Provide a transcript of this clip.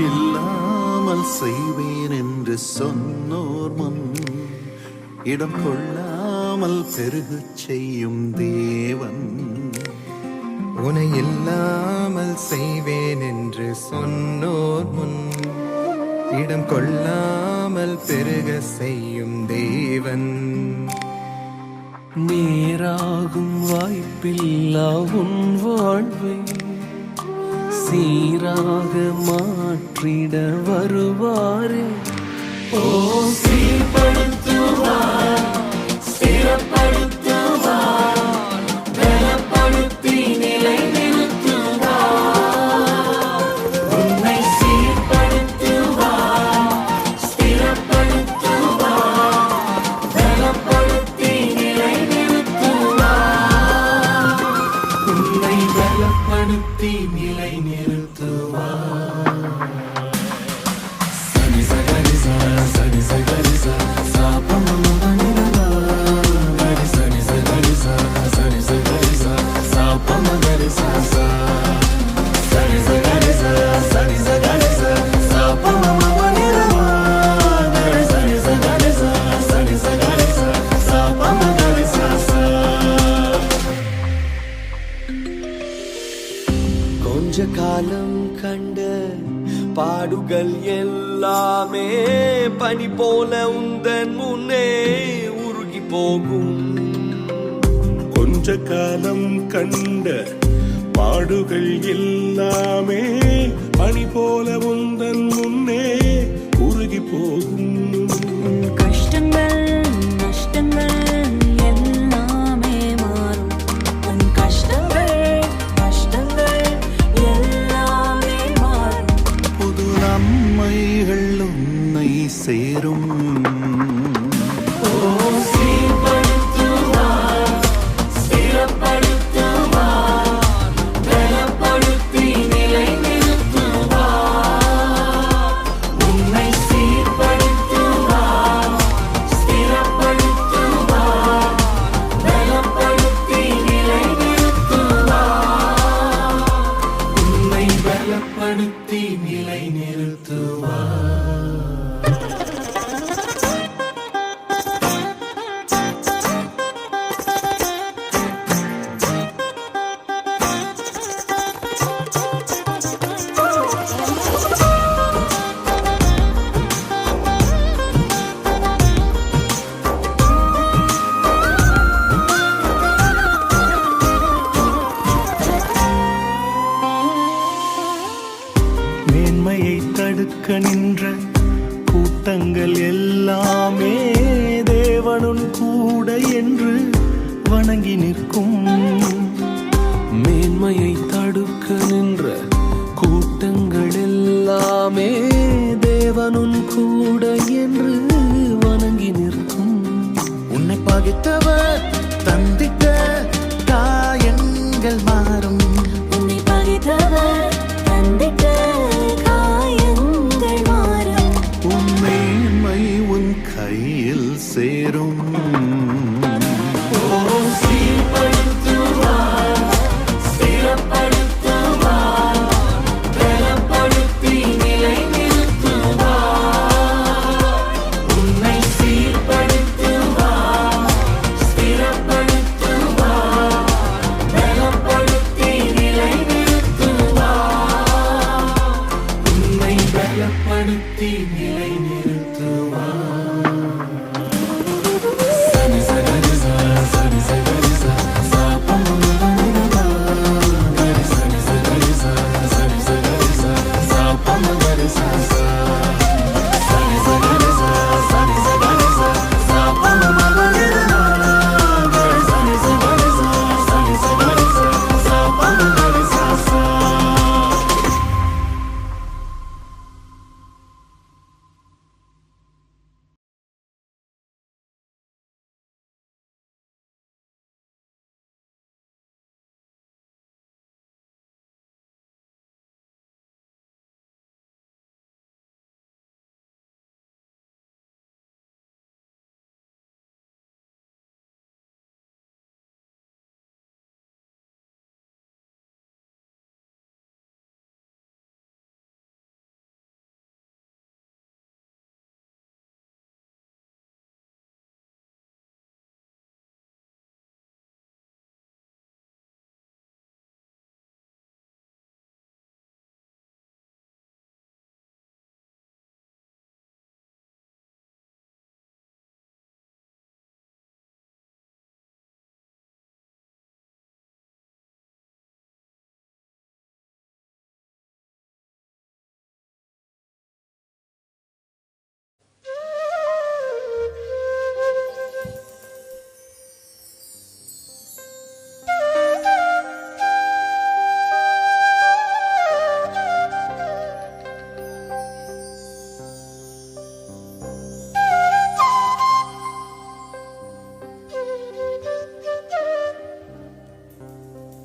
இல்லாமல் செய்வேன் என்று சொன்னோர் முன் இடம் கொள்ளாமல் பெருகச் செய்யும் தேவன். உனை இல்லாமல் செய்வேன் என்று சொன்னோர் முன் இடம் கொள்ளாமல் பெருக செய்யும் தேவன். நேராகும் வாய்ப்பில்லா உன் வாழ்வை சீராக மாற்றிட வருவாரே. ஓ சீர்படுத்துவார், ஸ்திரப்படுத்துவார், பலப்படுத்தி நிலை நிறுத்துவார். உன்னை சீர்படுத்துவார், ஸ்திரப்படுத்துவார், பலப்படுத்தி நிலை நிறுத்துவார். உன்னை பலப்படுத்தி நிலை நிறுத்துவார். சனி சகரிசா சனி சகரிசா சாப்பமமனிதா கரி சனி சகரிசா சனி சகரிசா சாப்பமகரிசா சனி சகரிசா சனி சகரிசா சாப்பமமனிதா கரி சனி சகரிசா சனி சகரிசா சாப்பமகரிசா. கொஞ்ச காலம் கண்ட பாடுகள் எல்லாமே பனி போல உந்தன் முன்னே உருகி போகும். கொஞ்ச காலம் கண்ட பாடுகள் எல்லாமே பனி போல உந்தன் முன்னே உருகி போகும். கஷ்டங்கள் நஷ்டங்கள் எல்லாமே மாறும். உன் கஷ்டங்கள் நஷ்டங்கள் எல்லாமே மாறும். புது நன்மைகள் உன்னை சேரும். சீர்படுத்துவார், ஸ்திரப்படுத்துவார், பலப்படுத்தி நிலை நிறுத்துவார். உன்னை சீர்படுத்துவார், ஸ்திரப்படுத்துவார், பலப்படுத்தி நிலை நிறுத்துவார். உன்னை பலப்படுத்தி நிலை நிறுத்துவார். மேன்மையை தடுக்க நின்ற கூட்டங்கள் எல்லாமே தேவனுன் கூட என்று வணங்கி நிற்கும். மேன்மையை தடுக்க நின்ற கூட்டங்கள் எல்லாமே தேவனுன் கூட என்று வணங்கி நிற்கும். உன்னை பகைத்தவர் தந்தித்த காயங்கள் மாறும். உன்னை பகைத்தவர் தந்திட்ட காயங்கள் மாறும். உன் மேன்மை உன் கையில் சேரும்.